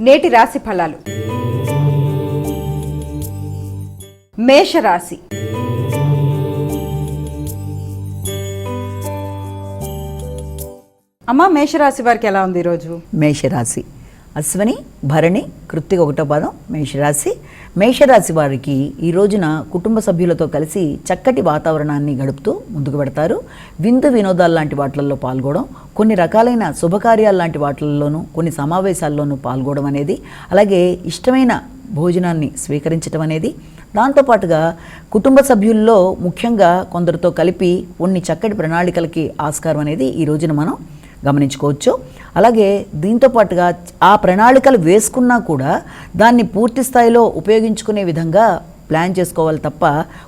నేటి రాశి ఫలాలు. మేషరాశి. అమ్మ, మేషరాశి వారికి ఎలా ఉంది ఈరోజు? మేషరాశి అశ్వని భరణి కృత్తిక 1వ పాదం మేషరాశి. మేషరాశి వారికి ఈ రోజున కుటుంబ సభ్యులతో కలిసి చక్కటి వాతావరణాన్ని గడుపుతూ ముందుకు పెడతారు. విందు వినోదాలు లాంటి వాటిల్లో పాల్గొనడం, కొన్ని రకాలైన శుభకార్యాలు లాంటి వాటిల్లోనూ కొన్ని సమావేశాల్లోనూ పాల్గొనడం అనేది, అలాగే ఇష్టమైన భోజనాన్ని స్వీకరించడం అనేది, దాంతోపాటుగా కుటుంబ సభ్యుల్లో ముఖ్యంగా కొందరితో కలిపి కొన్ని చక్కటి ప్రణాళికలకి ఆస్కారం అనేది ఈ రోజున మనం గమనించుకోవచ్చు. అలాగే దీంతో పాటుగా ఆ ప్రణాళికలు వేసుకున్నా కూడా దాన్ని పూర్తి స్థాయిలో ఉపయోగించుకునే విధంగా ప్లాన్ చేసుకోవాలి తప్ప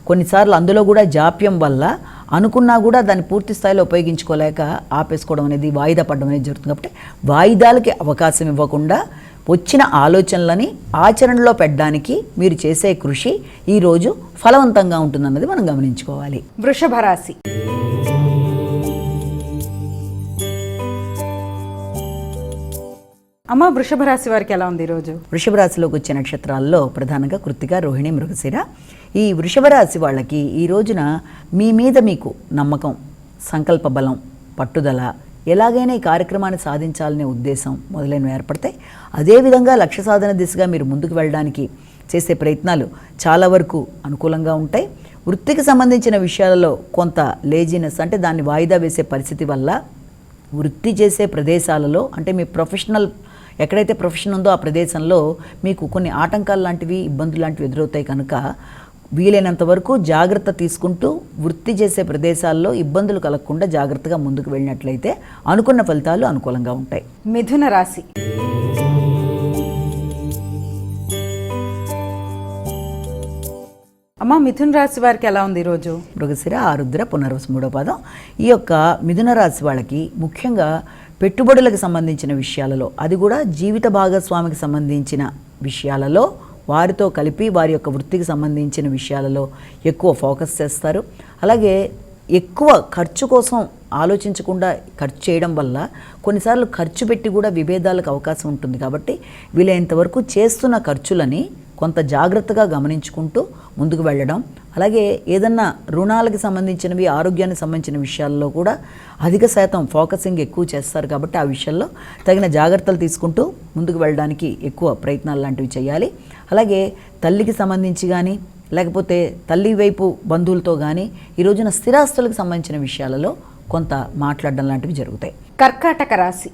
కొన్నిసార్లు అందులో కూడా జాప్యం వల్ల అనుకున్నా కూడా దాన్ని పూర్తి స్థాయిలో ఉపయోగించుకోలేక ఆపేసుకోవడం అనేది, వాయిదా పడడం అనేది జరుగుతుంది. కాబట్టి వాయిదాలకి అవకాశం ఇవ్వకుండా వచ్చిన ఆలోచనలని ఆచరణలో పెట్టడానికి మీరు చేసే కృషి ఈరోజు ఫలవంతంగా ఉంటుందన్నది మనం గమనించుకోవాలి. వృషభ రాశి. అమ్మ, వృషభ రాశి వారికి ఎలా ఉంది ఈరోజు? వృషభ రాశిలోకి వచ్చే నక్షత్రాల్లో ప్రధానంగా కృత్తిక, రోహిణి, మృగశిర. ఈ వృషభ రాశి వాళ్ళకి ఈ రోజున మీ మీద మీకు నమ్మకం, సంకల్ప బలం, పట్టుదల, ఎలాగైనా ఈ కార్యక్రమాన్ని సాధించాలనే ఉద్దేశం మొదలైనవి ఏర్పడతాయి. అదేవిధంగా లక్ష్య సాధన దిశగా మీరు ముందుకు వెళ్ళడానికి చేసే ప్రయత్నాలు చాలా వరకు అనుకూలంగా ఉంటాయి. వృత్తికి సంబంధించిన విషయాలలో కొంత లేజినెస్, అంటే దాన్ని వాయిదా వేసే పరిస్థితి వల్ల వృత్తి చేసే ప్రదేశాలలో, అంటే మీ ప్రొఫెషనల్ ఎక్కడైతే ప్రొఫెషన్ ఉందో ఆ ప్రదేశంలో మీకు కొన్ని ఆటంకాలు లాంటివి, ఇబ్బందులు లాంటివి ఎదురవుతాయి. కనుక వీలైనంత వరకు జాగ్రత్త తీసుకుంటూ వృత్తి చేసే ప్రదేశాల్లో ఇబ్బందులు కలగకుండా జాగ్రత్తగా ముందుకు వెళ్ళినట్లయితే అనుకున్న ఫలితాలు అనుకూలంగా ఉంటాయి. మిథున రాశి. అమ్మ, మిథున రాశి వారికి ఎలా ఉంది ఈరోజు? మృగశిర, ఆరుద్ర, పునర్వసు 3వ పాదం. ఈ యొక్క మిథున రాశి వాళ్ళకి ముఖ్యంగా పెట్టుబడులకు సంబంధించిన విషయాలలో, అది కూడా జీవిత భాగస్వామికి సంబంధించిన విషయాలలో, వారితో కలిపి వారి యొక్క వృత్తికి సంబంధించిన విషయాలలో ఎక్కువ ఫోకస్ చేస్తారు. అలాగే ఎక్కువ ఖర్చు కోసం ఆలోచించకుండా ఖర్చు చేయడం వల్ల కొన్నిసార్లు ఖర్చు పెట్టి కూడా విభేదాలకు అవకాశం ఉంటుంది. కాబట్టి వీలైనంత వరకు చేస్తున్న ఖర్చులని కొంత జాగ్రత్తగా గమనించుకుంటూ ముందుకు వెళ్ళడం, అలాగే ఏదన్నా రుణాలకు సంబంధించినవి, ఆరోగ్యానికి సంబంధించిన విషయాల్లో కూడా అధిక శాతం ఫోకసింగ్ ఎక్కువ చేస్తారు. కాబట్టి ఆ విషయాల్లో తగిన జాగ్రత్తలు తీసుకుంటూ ముందుకు వెళ్ళడానికి ఎక్కువ ప్రయత్నాలు లాంటివి చేయాలి. అలాగే తల్లికి సంబంధించి కానీ, లేకపోతే తల్లి వైపు బంధువులతో కానీ ఈ రోజున స్థిరాస్తులకు సంబంధించిన విషయాలలో కొంత మాట్లాడడం లాంటివి జరుగుతాయి. కర్కాటక రాశి.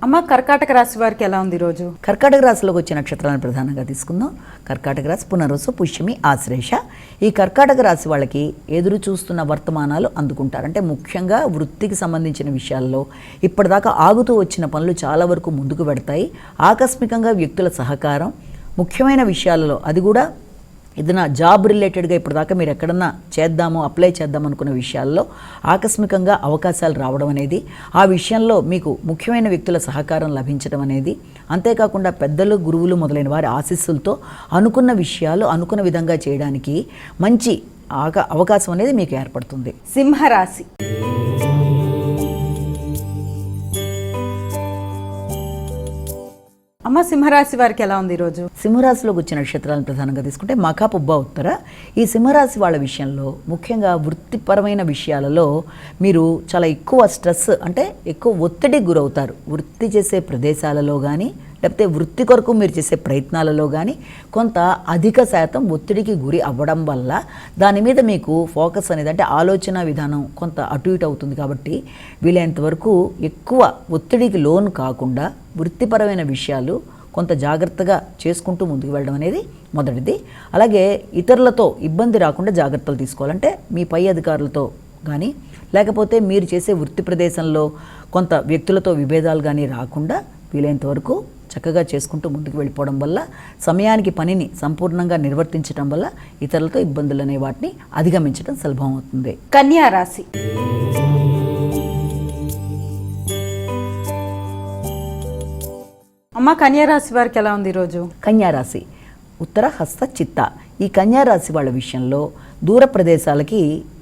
అమ్మ, కర్కాటక రాశి వారికి ఎలా ఉంది ఈరోజు? కర్కాటక రాశిలోకి వచ్చే నక్షత్రాలను ప్రధానంగా తీసుకుందాం. కర్కాటక రాశి పునర్వసు, పుష్యమి, ఆశ్లేష. ఈ కర్కాటక రాశి వాళ్ళకి ఎదురు చూస్తున్న వర్తమానాలు అందుకుంటారు. అంటే ముఖ్యంగా వృత్తికి సంబంధించిన విషయాల్లో ఇప్పటిదాకా ఆగుతూ వచ్చిన పనులు చాలా వరకు ముందుకు పెడతాయి. ఆకస్మికంగా వ్యక్తుల సహకారం, ముఖ్యమైన విషయాలలో, అది కూడా ఏదైనా జాబ్ రిలేటెడ్గా ఇప్పటిదాకా మీరు ఎక్కడన్నా అప్లై చేద్దాం అనుకున్న విషయాల్లో ఆకస్మికంగా అవకాశాలు రావడం అనేది, ఆ విషయంలో మీకు ముఖ్యమైన వ్యక్తుల సహకారం లభించడం అనేది, అంతేకాకుండా పెద్దలు, గురువులు మొదలైన వారి ఆశీస్సులతో అనుకున్న విషయాలు అనుకున్న విధంగా చేయడానికి మంచి అవకాశం అనేది మీకు ఏర్పడుతుంది. సింహరాశి. అమ్మ, సింహరాశి వారికి ఎలా ఉంది ఈరోజు? సింహరాశిలోకి వచ్చిన నక్షత్రాలను ప్రధానంగా తీసుకుంటే మఖ, పుబ్బ, ఉత్తర. ఈ సింహరాశి వాళ్ళ విషయంలో ముఖ్యంగా వృత్తిపరమైన విషయాలలో మీరు చాలా ఎక్కువ స్ట్రెస్, అంటే ఎక్కువ ఒత్తిడికి గురవుతారు. వృత్తి చేసే ప్రదేశాలలో కానీ, లేకపోతే వృత్తి కొరకు మీరు చేసే ప్రయత్నాలలో కానీ కొంత అధిక శాతం ఒత్తిడికి గురి అవ్వడం వల్ల దాని మీద మీకు ఫోకస్ అనేది, అంటే ఆలోచన విధానం కొంత అటు ఇటు అవుతుంది. కాబట్టి వీలైనంత వరకు ఎక్కువ ఒత్తిడికి లోను కాకుండా వృత్తిపరమైన విషయాలు కొంత జాగ్రత్తగా చేసుకుంటూ ముందుకు వెళ్ళడం అనేది మొదటిది. అలాగే ఇతరులతో ఇబ్బంది రాకుండా జాగ్రత్తలు తీసుకోవాలంటే మీ పై అధికారులతో కానీ, లేకపోతే మీరు చేసే వృత్తి ప్రదేశంలో కొంత వ్యక్తులతో విభేదాలు కానీ రాకుండా వీలైనంత వరకు చక్కగా చేసుకుంటూ ముందుకు వెళ్ళిపోవడం వల్ల, సమయానికి పనిని సంపూర్ణంగా నిర్వర్తించడం వల్ల ఇతరులతో ఇబ్బందులు అనే వాటిని అధిగమించడం సులభం అవుతుంది. కన్యా రాశి. అమ్మ, కన్యా రాశి వారికి ఎలా ఉంది ఈరోజు? కన్యా రాశి ఉత్తర, హస్త, చిత్త. ఈ కన్యా రాశి వాళ్ళ విషయంలో దూర ప్రదేశాలకి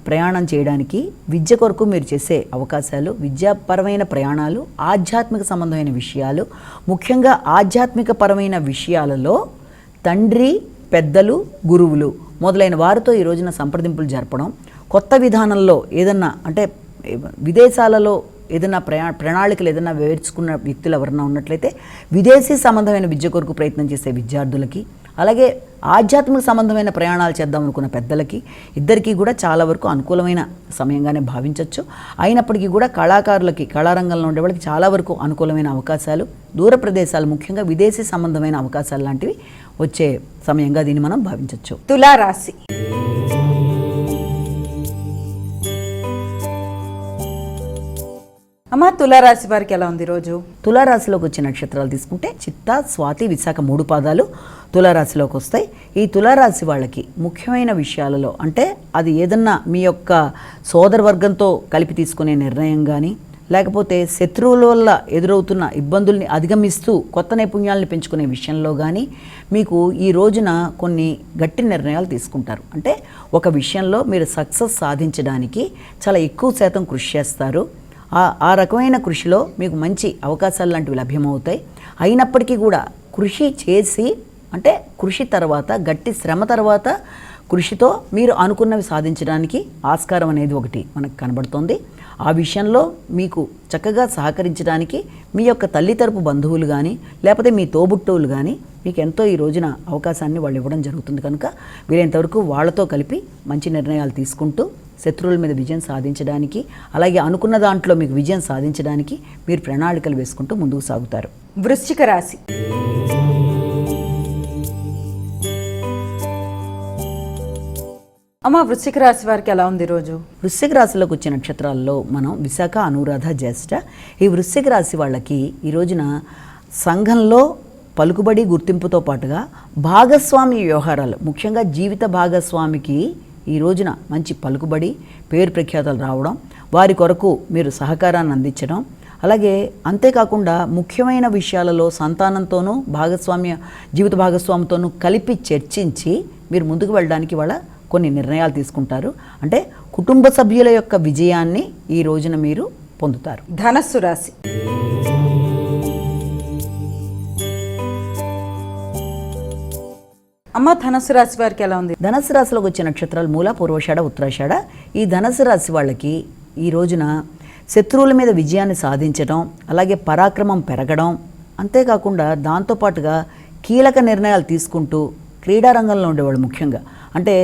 ప్రయాణం చేయడానికి, విద్య కొరకు మీరు చేసే అవకాశాలు, విద్యాపరమైన ప్రయాణాలు, ఆధ్యాత్మిక సంబంధమైన విషయాలు, ముఖ్యంగా ఆధ్యాత్మిక పరమైన విషయాలలో తండ్రి, పెద్దలు, గురువులు మొదలైన వారితో ఈ రోజున సంప్రదింపులు జరపడం, కొత్త విధానంలో ఏదన్నా అంటే విదేశాలలో ఏదైనా ప్రణాళికలు ఏదైనా వేర్చుకున్న వ్యక్తులు ఎవరన్నా ఉన్నట్లయితే విదేశీ సంబంధమైన విద్య కొరకు ప్రయత్నం చేసే విద్యార్థులకి, అలాగే ఆధ్యాత్మిక సంబంధమైన ప్రయాణాలు చేద్దాం అనుకున్న పెద్దలకి, ఇద్దరికీ కూడా చాలా వరకు అనుకూలమైన సమయంగానే భావించవచ్చు. అయినప్పటికీ కూడా కళాకారులకి, కళారంగంలో ఉండే వాళ్ళకి చాలా వరకు అనుకూలమైన అవకాశాలు, దూర ప్రదేశాలు ముఖ్యంగా విదేశీ సంబంధమైన అవకాశాలు లాంటివి వచ్చే సమయంగా దీన్ని మనం భావించవచ్చు. తులారాశి. అమ్మ, తులారాశి వారికి ఎలా ఉంది ఈరోజు? తులారాశిలోకి వచ్చే నక్షత్రాలు తీసుకుంటే చిత్తా, స్వాతి, విశాఖ 3 పాదాలు తులారాశిలోకి వస్తాయి. ఈ తులారాశి వాళ్ళకి ముఖ్యమైన విషయాలలో అంటే అది ఏదన్నా మీ యొక్క సోదరవర్గంతో కలిపి తీసుకునే నిర్ణయం కానీ, లేకపోతే శత్రువుల వల్ల ఎదురవుతున్న ఇబ్బందుల్ని అధిగమిస్తూ కొత్త నైపుణ్యాలను పెంచుకునే విషయంలో కానీ మీకు ఈ రోజున కొన్ని గట్టి నిర్ణయాలు తీసుకుంటారు. అంటే ఒక విషయంలో మీరు సక్సెస్ సాధించడానికి చాలా ఎక్కువ శాతం కృషి చేస్తారు. ఆ రకమైన కృషిలో మీకు మంచి అవకాశాలు లాంటివి లభ్యమవుతాయి. అయినప్పటికీ కూడా కృషి చేసి అంటే కృషి తర్వాత, గట్టి శ్రమ తర్వాత కృషితో మీరు అనుకున్నవి సాధించడానికి ఆస్కారం అనేది ఒకటి మనకు కనబడుతోంది. ఆ విషయంలో మీకు చక్కగా సహకరించడానికి మీ యొక్క తల్లి తరపు బంధువులు కానీ, లేకపోతే మీ తోబుట్టువులు కానీ మీకు ఎంతో ఈ రోజున అవకాశాన్ని వాళ్ళు ఇవ్వడం జరుగుతుంది. కనుక వీలైనంతవరకు వాళ్ళతో కలిపి మంచి నిర్ణయాలు తీసుకుంటూ శత్రువుల మీద విజయం సాధించడానికి, అలాగే అనుకున్న దాంట్లో మీకు విజయం సాధించడానికి మీరు ప్రణాళికలు వేసుకుంటూ ముందుకు సాగుతారు. వృశ్చిక రాశి. అమ్మ, వృశ్చిక రాశి వారికి ఎలా ఉంది ఈరోజు? వృశ్చిక రాశిలోకి వచ్చే నక్షత్రాల్లో మనం విశాఖ, అనురాధ, జ్యేష్ఠ. ఈ వృశ్చిక రాశి వాళ్ళకి ఈ రోజున సంఘంలో పలుకుబడి, గుర్తింపుతో పాటుగా భాగస్వామి వ్యవహారాలు, ముఖ్యంగా జీవిత భాగస్వామికి ఈ రోజున మంచి పలుకుబడి, పేరు ప్రఖ్యాతలు రావడం, వారి కొరకు మీరు సహకారాన్ని అందించడం, అలాగే అంతేకాకుండా ముఖ్యమైన విషయాలలో సంతానంతోనూ జీవిత భాగస్వామితోనూ కలిపి చర్చించి మీరు ముందుకు వెళ్ళడానికి వాళ్ళ కొన్ని నిర్ణయాలు తీసుకుంటారు. అంటే కుటుంబ సభ్యుల యొక్క విజయాన్ని ఈ రోజున మీరు పొందుతారు. ధనస్సు రాశి. అమ్మ, ధనస్సు రాశి వారికి ఎలా ఉంది? ధనస్సు రాశిలోకి వచ్చే నక్షత్రాలు మూల, పూర్వషాఢ, ఉత్తరాషాఢ. ఈ ధనస్సు రాశి వాళ్ళకి ఈ రోజున శత్రువుల మీద విజయాన్ని సాధించడం, అలాగే పరాక్రమం పెరగడం, అంతేకాకుండా దాంతోపాటుగా కీలక నిర్ణయాలు తీసుకుంటూ క్రీడారంగంలో ఉండేవాళ్ళు ముఖ్యంగా అంటే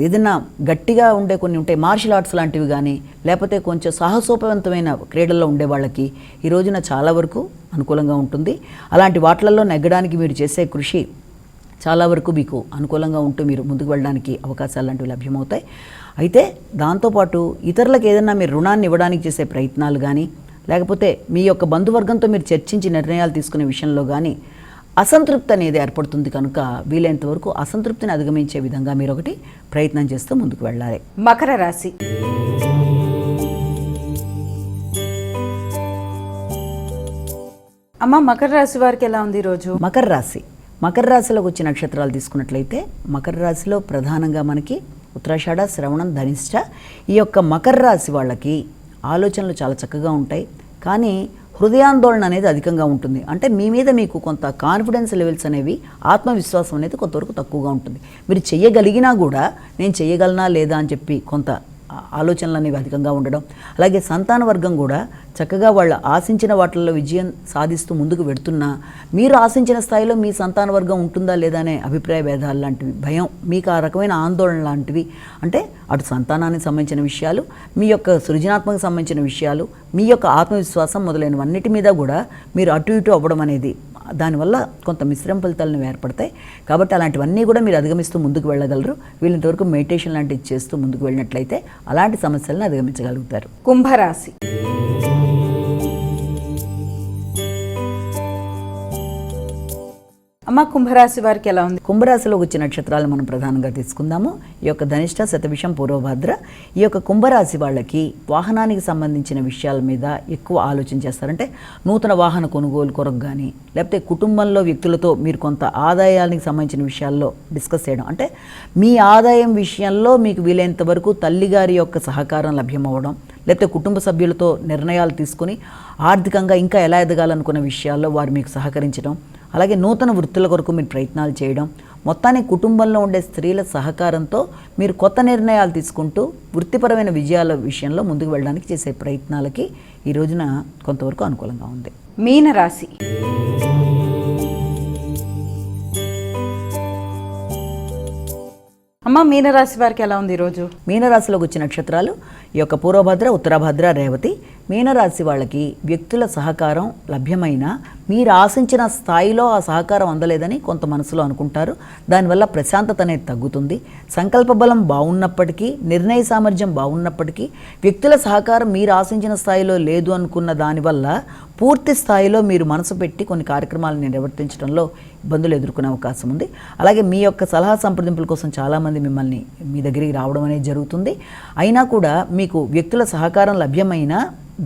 ఏదైనా గట్టిగా ఉండే కొన్ని ఉంటాయి, మార్షల్ ఆర్ట్స్ లాంటివి కానీ, లేకపోతే కొంచెం సాహసోపవంతమైన క్రీడల్లో ఉండే వాళ్ళకి ఈ రోజున చాలా వరకు అనుకూలంగా ఉంటుంది. అలాంటి వాటిలలో నెగ్గడానికి మీరు చేసే కృషి చాలా వరకు మీకు అనుకూలంగా ఉంటూ మీరు ముందుకు వెళ్ళడానికి అవకాశాలు లాంటివి లభ్యమవుతాయి. అయితే దాంతోపాటు ఇతరులకు ఏదైనా మీరు రుణాన్ని ఇవ్వడానికి చేసే ప్రయత్నాలు కానీ, లేకపోతే మీ యొక్క బంధువర్గంతో మీరు చర్చించి నిర్ణయాలు తీసుకునే విషయంలో కానీ అసంతృప్తి అనేది ఏర్పడుతుంది. కనుక వీలైనంత వరకు అసంతృప్తిని అధిగమించే విధంగా మీరు ఒకటి ప్రయత్నం చేస్తూ ముందుకు వెళ్ళాలి. మకర రాశి. అమ్మ, మకర రాశి వారికి ఎలా ఉంది ఈరోజు? మకర రాశి. మకర రాశిలోకి వచ్చే నక్షత్రాలు తీసుకున్నట్లయితే మకర రాశిలో ప్రధానంగా మనకి ఉత్తరాషాఢ, శ్రవణం, ధనిష్ట. ఈ యొక్క మకర రాశి వాళ్ళకి ఆలోచనలు చాలా చక్కగా ఉంటాయి, కానీ హృదయాందోళన అనేది అధికంగా ఉంటుంది. అంటే మీ మీద మీకు కొంత కాన్ఫిడెన్స్ లెవెల్స్ అనేవి, ఆత్మవిశ్వాసం అనేది కొంతవరకు తక్కువగా ఉంటుంది. మీరు చేయగలిగినా కూడా నేను చేయగలనా లేదా అని చెప్పి కొంత ఆలోచనలు అనేవి అధికంగా ఉండడం, అలాగే సంతాన వర్గం కూడా చక్కగా వాళ్ళు ఆశించిన వాటిల్లో విజయం సాధిస్తూ ముందుకు వెడుతున్నా మీరు ఆశించిన స్థాయిలో మీ సంతాన వర్గం ఉంటుందా లేదా అనే అభిప్రాయ భేదాలు లాంటివి, భయం, మీకు ఆ రకమైన ఆందోళన లాంటివి, అంటే అటు సంతానానికి సంబంధించిన విషయాలు, మీ యొక్క సృజనాత్మక సంబంధించిన విషయాలు, మీ యొక్క ఆత్మవిశ్వాసం మొదలైనవన్నిటి మీద కూడా మీరు అటు ఇటు అవ్వడం అనేది, దానివల్ల కొంత మిశ్రమ ఫలితాలను ఏర్పడతాయి. కాబట్టి అలాంటివన్నీ కూడా మీరు అధిగమిస్తూ ముందుకు వెళ్ళగలరు. వీళ్ళంతవరకు మెడిటేషన్ లాంటివి చేస్తూ ముందుకు వెళ్ళినట్లయితే అలాంటి సమస్యలను అధిగమించగలుగుతారు. కుంభరాశి. అమ్మ కుంభరాశి వారికి ఎలా ఉంది? కుంభరాశిలో వచ్చే నక్షత్రాలు మనం ప్రధానంగా తీసుకుందాము. ఈ యొక్క ధనిష్ట, శతభిషం, పూర్వభద్ర. ఈ యొక్క కుంభరాశి వాళ్ళకి వాహనానికి సంబంధించిన విషయాల మీద ఎక్కువ ఆలోచన చేస్తారంటే నూతన వాహన కొనుగోలు కొరకు కానీ, లేకపోతే కుటుంబంలో వ్యక్తులతో మీరు కొంత ఆదాయానికి సంబంధించిన విషయాల్లో డిస్కస్ చేయడం, అంటే మీ ఆదాయం విషయంలో మీకు వీలైనంత వరకు తల్లిగారి యొక్క సహకారం లభ్యమవ్వడం, లేకపోతే కుటుంబ సభ్యులతో నిర్ణయాలు తీసుకుని ఆర్థికంగా ఇంకా ఎలా ఎదగాలనుకున్న విషయాల్లో వారు మీకు సహకరించడం, అలాగే నూతన వృత్తుల కొరకు మీరు ప్రయత్నాలు చేయడం, మొత్తానికి కుటుంబంలో ఉండే స్త్రీల సహకారంతో మీరు కొత్త నిర్ణయాలు తీసుకుంటూ వృత్తిపరమైన విజయాల విషయంలో ముందుకు వెళ్ళడానికి చేసే ప్రయత్నాలకి ఈ రోజున కొంతవరకు అనుకూలంగా ఉంది. మీనరాశి. అమ్మ మీనరాశి వారికి ఎలా ఉంది ఈరోజు? మీనరాశిలోకి వచ్చిన నక్షత్రాలు ఈ యొక్క పూర్వభద్ర, ఉత్తరభద్ర, రేవతి. మీనరాశి వాళ్ళకి వ్యక్తుల సహకారం లభ్యమైన మీరు ఆశించిన స్థాయిలో ఆ సహకారం అందలేదని కొంత మనసులో అనుకుంటారు. దానివల్ల ప్రశాంతత అనేది తగ్గుతుంది. సంకల్ప బలం బాగున్నప్పటికీ, నిర్ణయ సామర్థ్యం బాగున్నప్పటికీ వ్యక్తుల సహకారం మీరు ఆశించిన స్థాయిలో లేదు అనుకున్న దానివల్ల పూర్తి స్థాయిలో మీరు మనసు పెట్టి కొన్ని కార్యక్రమాలను నిర్వర్తించడంలో ఇబ్బందులు ఎదుర్కొనే అవకాశం ఉంది. అలాగే మీ యొక్క సలహా సంప్రదింపుల కోసం చాలామంది మిమ్మల్ని మీ దగ్గరికి రావడం అనేది జరుగుతుంది. అయినా కూడా మీకు వ్యక్తుల సహకారం లభ్యమైన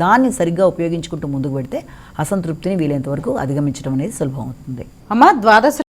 దాన్ని సరిగ్గా ఉపయోగించుకుంటూ ముందుకు పెడితే అసంతృప్తిని వీలైనంత వరకు అధిగమించడం అనేది సులభం అవుతుంది. అమ్మ ద్వాదశ